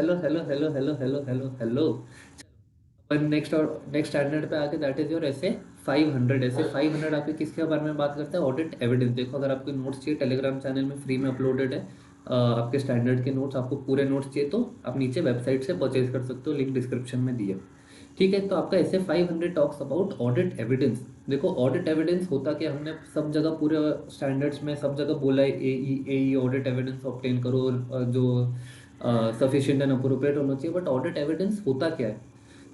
Hello hello hello hello hello hello hello. अपन next standard पे आके दैट इज योर ऐसे 500। ऐसे 500 आपके किसके बारे में बात करते हैं? Audit evidence. देखो, अगर आपको नोट्स चाहिए टेलीग्राम चैनल में फ्री में अपलोडेड है। आपके स्टैंडर्ड के नोट्स, आपको पूरे नोट्स चाहिए तो आप नीचे वेबसाइट से परचेज कर सकते हो, लिंक डिस्क्रिप्शन में दिए। ठीक है, तो आपका ऐसे 500 टॉक्स अबाउट ऑडिट एविडेंस। देखो, ऑडिट एविडेंस होता क्या, हमने सब जगह पूरे स्टैंडर्ड्स में सब जगह बोला है ए ऑडिट एविडेंस ऑब्टेन करो, जो सफिशिएंट एंड अप्रोप्रिएट होना चाहिए। बट ऑडिट एविडेंस होता क्या है?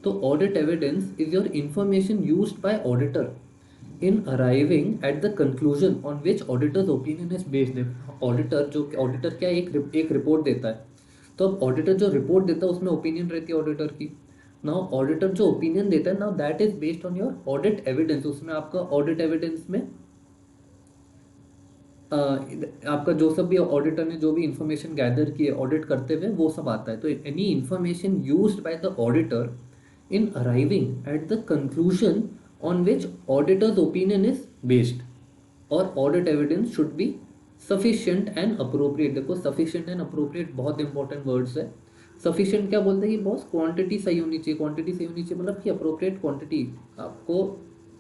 तो audit evidence is your information used by auditor in arriving at the conclusion on which auditors opinion is based. Auditor क्या एक रिपोर्ट देता है। तो अब ऑडिटर जो रिपोर्ट देता है उसमें ओपिनियन रहती है ऑडिटर की। नाउ ऑडिटर जो ओपिनियन देता है, now that is based on your audit evidence. उसमें आपका ऑडिट एविडेंस में आपका जो सब भी ऑडिटर ने जो भी इंफॉर्मेशन गैदर की है ऑडिट करते हुए, वो सब आता है। तो any information used by the auditor in arriving at the conclusion on which auditor's opinion is based, और audit evidence should be sufficient and appropriate। देखो, sufficient and appropriate बहुत इंपॉर्टेंट वर्ड्स है। sufficient क्या बोलते हैं कि बॉस, क्वांटिटी सही होनी चाहिए। क्वांटिटी सही होनी चाहिए मतलब कि अप्रोप्रिएट क्वांटिटी। आपको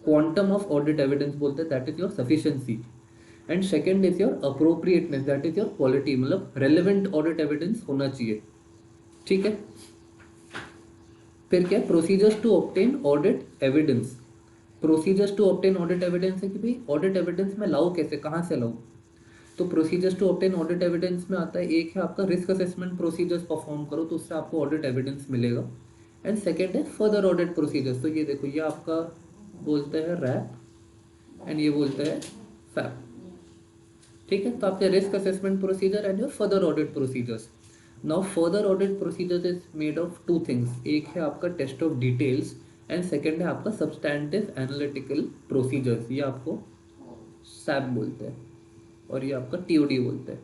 क्वांटम ऑफ ऑडिट एविडेंस बोलते हैं, that is your sufficiency. And second is your appropriateness, that is your quality, मतलब रेलेवेंट ऑडिट एविडेंस होना चाहिए। ठीक है, फिर क्या? Procedures to obtain audit evidence. Procedures to obtain audit evidence है कि भाई ऑडिट एविडेंस में लाओ कैसे, कहाँ से लाओ। तो procedures to obtain audit evidence में आता है, एक है आपका रिस्क असेसमेंट प्रोसीजर्स परफॉर्म करो, तो उससे आपको ऑडिट एविडेंस मिलेगा। एंड सेकेंड है फर्दर ऑडिट प्रोसीजर्स। तो ये देखो, ये आपका बोलते हैं रैप एंड ये बोलते हैं फैप। ठीक है, तो आपके risk assessment procedure and your further audit procedures. Now further audit procedures is made of two things. एक है आपका test of details and second है आपका सब्सटैंटिव एनालिटिकल प्रोसीजर्स। ये आपको सैप बोलते हैं और ये आपका टीओडी बोलते हैं।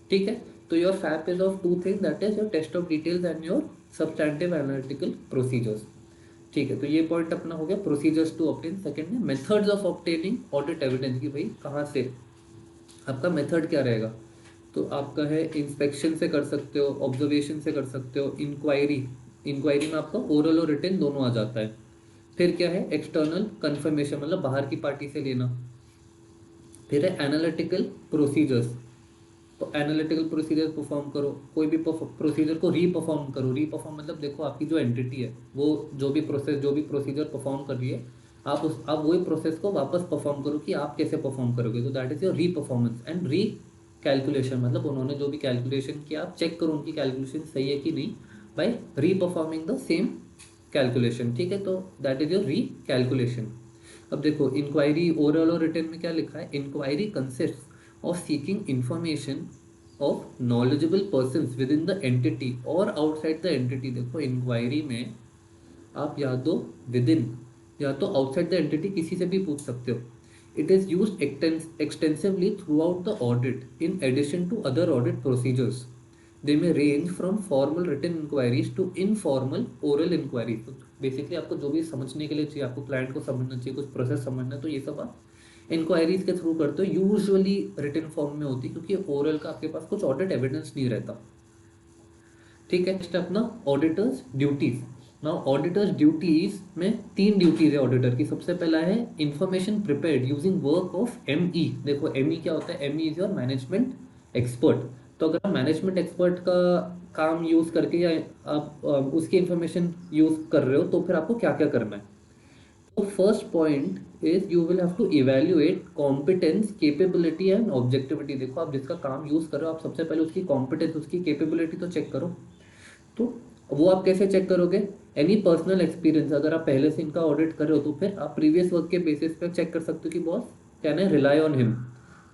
ठीक है, तो your FAP is of two things, that is your test of details and your substantive analytical procedures. ठीक है, तो ये पॉइंट अपना हो गया प्रोसीजर्स टू ऑब्टेन। सेकंड है methods of obtaining audit evidence, की भाई कहाँ से, आपका मेथड क्या रहेगा। तो आपका है इंस्पेक्शन से कर सकते हो, ऑब्जर्वेशन से कर सकते हो, इंक्वायरी। इंक्वायरी में आपका ओरल और रिटन दोनों आ जाता है। फिर क्या है? एक्सटर्नल कंफर्मेशन, मतलब बाहर की पार्टी से लेना। फिर है एनालिटिकल प्रोसीजर्स। तो एनालिटिकल प्रोसीजर परफॉर्म करो, कोई भी प्रोसीजर को रीपरफॉर्म करो। रीपरफॉर्म मतलब देखो, आपकी जो एंटिटी है वो जो भी प्रोसीजर परफॉर्म कर रही है, आप वही प्रोसेस को वापस परफॉर्म करो कि आप कैसे परफॉर्म करोगे। तो दैट इज योर री परफॉर्मेंस एंड री कैलकुलेशन। मतलब उन्होंने जो भी कैलकुलेशन किया, आप चेक करो उनकी कैलकुलेशन सही है कि नहीं, बाय री परफॉर्मिंग द सेम कैलकुलेशन। ठीक है, तो दैट इज योर री कैलकुलेशन। अब देखो, इंक्वायरी ओरल और रिटन में क्या लिखा है? Inquiry consist of seeking information of knowledgeable persons within the entity or outside the entity. देखो, इंक्वायरी में आप या तो विद इन या तो आउटसाइड द एंटिटी किसी से भी पूछ सकते हो। It is use extensively throughout the audit in addition to other audit procedures. They may range from formal written inquiries to informal oral inquiry. तो बेसिकली आपको जो भी समझने के लिए चाहिए, आपको क्लाइंट को समझना चाहिए, कुछ प्रोसेस समझना है, तो ये सब आप इंक्वायरीज के थ्रू करते हो। यूजुअली रिटन फॉर्म में होती है क्योंकि ओरल का आपके पास कुछ ऑडिट एविडेंस नहीं रहता। ठीक है, नेक्स्ट अपना auditors duties. Now auditors duties में तीन ड्यूटीज है ऑडिटर की। सबसे पहला है information prepared using work of ME. देखो, एमई क्या होता है? ME is your management expert. तो अगर आप मैनेजमेंट एक्सपर्ट का काम यूज करके या आप उसकी इंफॉर्मेशन यूज कर रहे हो, तो फिर आपको क्या क्या करना है? तो first point is you will have to evaluate competence, capability and objectivity. देखो, आप जिसका काम यूज कर रहे हो, आप सबसे पहले उसकी कॉम्पिटेंस, उसकी कैपेबिलिटी तो चेक करो। तो वो आप कैसे चेक करोगे? एनी पर्सनल एक्सपीरियंस, अगर आप पहले से इनका ऑडिट कर रहे हो तो फिर आप प्रीवियस वर्क के बेसिस पे चेक कर सकते हो कि boss can I rely on him.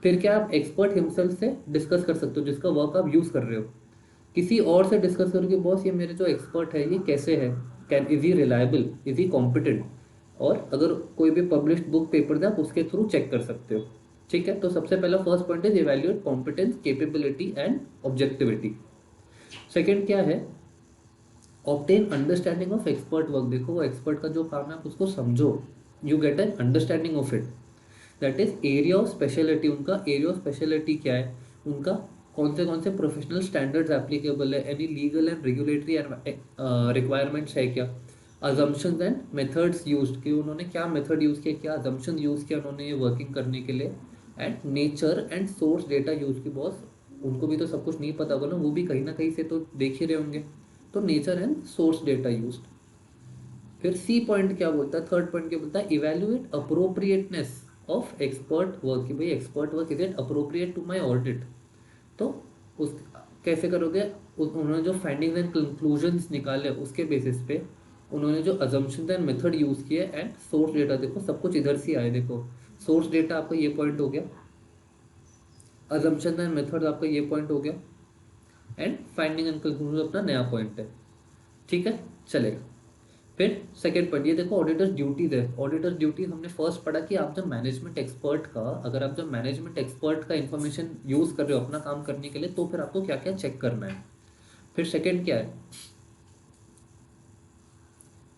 फिर क्या, आप एक्सपर्ट हिमसेल्फ से डिस्कस कर सकते हो जिसका वर्क आप यूज कर रहे हो। किसी और से डिस्कस करो कि बॉस ये मेरे जो एक्सपर्ट है ये कैसे है, can is he reliable, is he competent. और अगर कोई भी पब्लिश्ड बुक पेपर दे, आप उसके थ्रू चेक कर सकते हो। ठीक है, तो सबसे पहला first point is evaluate competence, capability and objectivity. Second क्या है? Obtain understanding of expert work. देखो, वो एक्सपर्ट का जो काम है आप उसको समझो, you get an understanding of it. That is area of speciality. उनका एरिया ऑफ स्पेशलिटी क्या है? उनका कौन से प्रोफेशनल स्टैंडर्ड्स एप्लीकेबल है, any legal and regulatory requirements है क्या, अजम्पशंस एंड मेथड्स यूज्ड कि उन्होंने क्या मेथड यूज़ किया, क्या अजम्पशन यूज़ किया उन्होंने ये वर्किंग करने के लिए, and nature and source data use की बॉस, उनको भी तो सब कुछ नहीं पता होगा ना, वो भी कहीं ना कहीं से तो देख ही रहे होंगे। तो nature and source data use. फिर सी पॉइंट क्या बोलता है, थर्ड पॉइंट क्या बोलता है, evaluate appropriateness of expert work, कि भाई expert work is it appropriate to my audit. तो उस कैसे करोगे, उन्होंने जो फाइंडिंग्स एंड कंक्लूजन्स निकाले उसके बेसिस पे उन्होंने जो अजम्पशंस एंड मेथड यूज़ किए एंड सोर्स डेटा, देखो सब कुछ इधर से आए, देखो सोर्स डेटा आपका ये पॉइंट हो गया, अजम्पशन एंड मेथड आपका ये पॉइंट हो गया, एंड फाइंडिंग एंड कंक्लूजन अपना नया पॉइंट है। ठीक है, चलेगा। फिर सेकेंड पॉइंट ये देखो, ऑडिटर्स ड्यूटीज है। ऑडिटर्स ड्यूटीज हमने फर्स्ट पढ़ा कि आप जब मैनेजमेंट एक्सपर्ट का, अगर आप जब मैनेजमेंट एक्सपर्ट का इंफॉर्मेशन यूज कर रहे हो अपना काम करने के लिए, तो फिर आपको क्या क्या चेक करना है। फिर सेकेंड क्या है,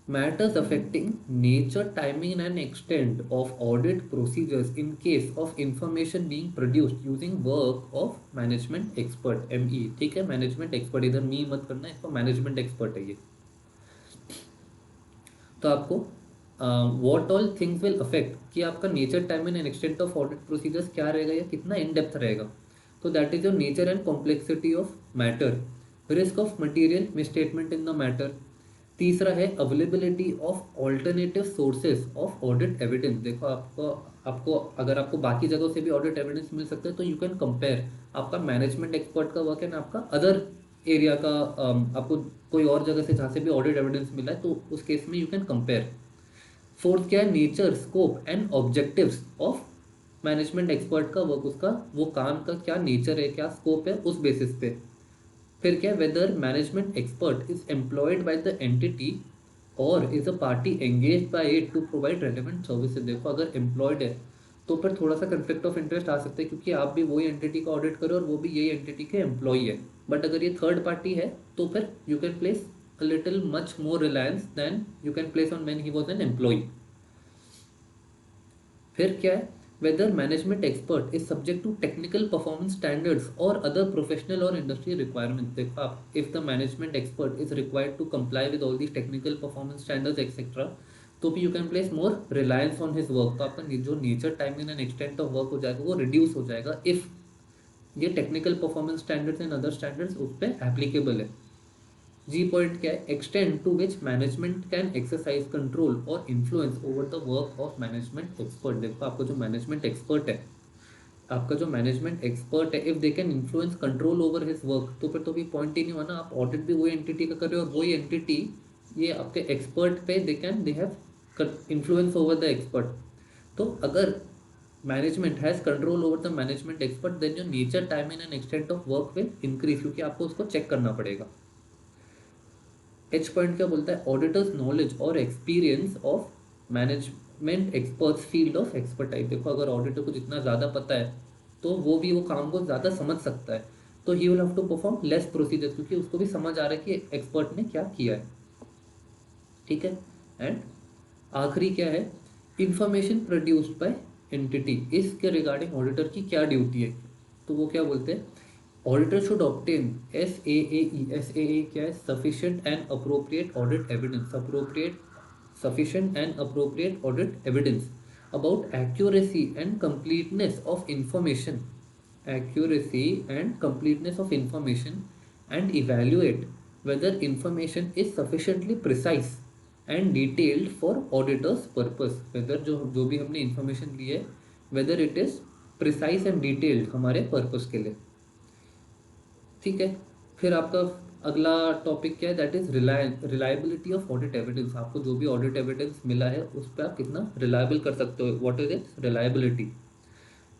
matters affecting nature, timing and extent of audit procedures in case of information being produced using work of management expert ME। ठीक है, मैनेजमेंट एक्सपर्ट, इधर मी मत करना, इसको मैनेजमेंट एक्सपर्ट है ये। तो आपको what all things will affect कि आपका nature, timing and extent of audit procedures क्या रहेगा या कितना इन डेप्थ रहेगा। तो that is your nature and complexity of matter, risk of material misstatement in the matter. तीसरा है availability of alternative sources of audit evidence. देखो आपको आपको अगर आपको बाकी जगहों से भी ऑडिट एविडेंस मिल सकते हैं तो यू कैन कंपेयर आपका मैनेजमेंट एक्सपर्ट का वर्क है ना आपका अदर एरिया का, आपको कोई और जगह से जहाँ से भी ऑडिट एविडेंस मिला है तो उस केस में यू कैन कंपेयर। फोर्थ क्या है, nature, scope and objectives of management expert का वर्क, उसका वो काम का क्या नेचर है, क्या स्कोप है, उस बेसिस पे। फिर क्या, whether management expert is employed by the entity or is a party engage by it to provide relevant services. देखो अगर एम्प्लॉयड है तो फिर थोड़ा सा कंफ्लिक्ट ऑफ इंटरेस्ट आ सकता है, क्योंकि आप भी वही एंटिटी का ऑडिट करो और वो भी यही एंटिटी के एम्प्लॉई है। बट अगर ये थर्ड पार्टी है तो फिर you can place a little much more reliance than you can place on when he was an employee। फिर क्या है, whether management expert is subject to technical performance standards or other professional or industry requirements। देखो आप, if the management expert is required to comply with all these technical performance standards etc, तो भी you can place more reliance on his work। तो आपका जो nature, timing and extent of work हो जाएगा वो reduce हो जाएगा if ये technical performance standards and other standards उस पर applicable है। जी पॉइंट क्या है, extend to which management can exercise control or influence over the work of management expert. देखो आपका जो मैनेजमेंट एक्सपर्ट है, आपका जो मैनेजमेंट एक्सपर्ट है, if they can influence control over his work, तो फिर तो भी पॉइंट ही नहीं हुआ ना। आप ऑडिट भी वही एंटिटी का कर रहे हो और वही एंटिटी ये आपके एक्सपर्ट पे they have influence over the expert. तो अगर management has control over the management expert then your nature, timing and extent of work will increase, क्योंकि आपको उसको चेक करना पड़ेगा। एच पॉइंट क्या बोलता है, ऑडिटर्स नॉलेज और experience of management experts field of expertise. देखो अगर ऑडिटर को जितना ज़्यादा पता है तो वो भी वो काम को ज़्यादा समझ सकता है, तो he will have to perform less procedure, क्योंकि उसको भी समझ आ रहा है कि एक्सपर्ट ने क्या किया है। ठीक है, एंड आखिरी क्या है, इंफॉर्मेशन प्रोड्यूस्ड बाय एंटिटी, इसके रिगार्डिंग ऑडिटर की क्या ड्यूटी है। तो वो क्या बोलते हैं, auditor should obtain SAAE। SAAE क्या है, sufficient and appropriate audit evidence, sufficient and appropriate audit evidence about accuracy and completeness of information, accuracy and completeness of information, and evaluate whether information is sufficiently precise and detailed for auditor's purpose। whether जो भी हमने information ली है whether it is precise and detailed हमारे purpose के लिए। ठीक है, फिर आपका अगला टॉपिक क्या है, that is reliability of audit evidence. आपको जो भी ऑडिट एविडेंस मिला है उस पर आप कितना रिलायबल कर सकते हो, व्हाट इज इट रिलायबिलिटी।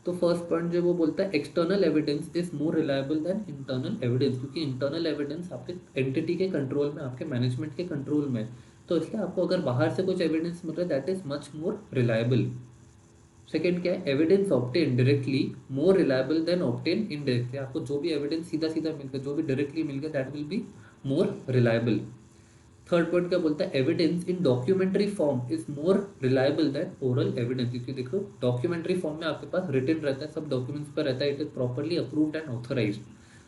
तो फर्स्ट पॉइंट जो वो बोलता है, external evidence is more reliable then internal evidence, क्योंकि इंटरनल एविडेंस आपके एंटिटी के कंट्रोल में, आपके मैनेजमेंट के कंट्रोल में, तो इसलिए आपको अगर बाहर से कुछ एविडेंस मिल रहा है that is much more reliable. Second क्या है, एविडेंस ऑब्टेन डायरेक्टली मोर रिलायबल देन ऑब्टेन इनडायरेक्टली। आपको जो भी एविडेंस सीधा सीधा मिल गया, जो भी डायरेक्टली मिल गया, that will be more reliable. Third point क्या बोलता है, evidence in documentary form is more reliable than oral evidence. क्योंकि देखो डॉक्यूमेंट्री फॉर्म में आपके पास रिटन रहता है, सब डॉक्यूमेंट्स पर रहता है, it is properly approved and authorised.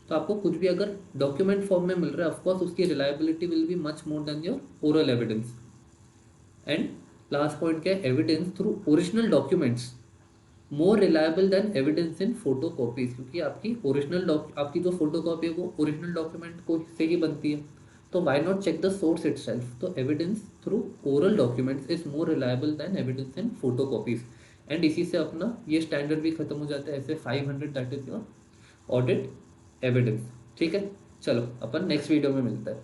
तो आपको कुछ भी अगर डॉक्यूमेंट फॉर्म में मिल रहा है, ऑफकोर्स उसकी reliability will be much more than your oral evidence. And last point क्या है, evidence through original documents more reliable than evidence in photo copies, क्योंकि आपकी जो फोटो कॉपी है वो ओरिजिनल डॉक्यूमेंट को से ही बनती है। तो why not check the source itself. तो evidence through oral documents is more reliable than evidence in photocopies. And इसी से अपना ये स्टैंडर्ड भी खत्म हो जाता है, ऐसे 500 that is your audit evidence. ठीक है, चलो अपन नेक्स्ट वीडियो में मिलते हैं।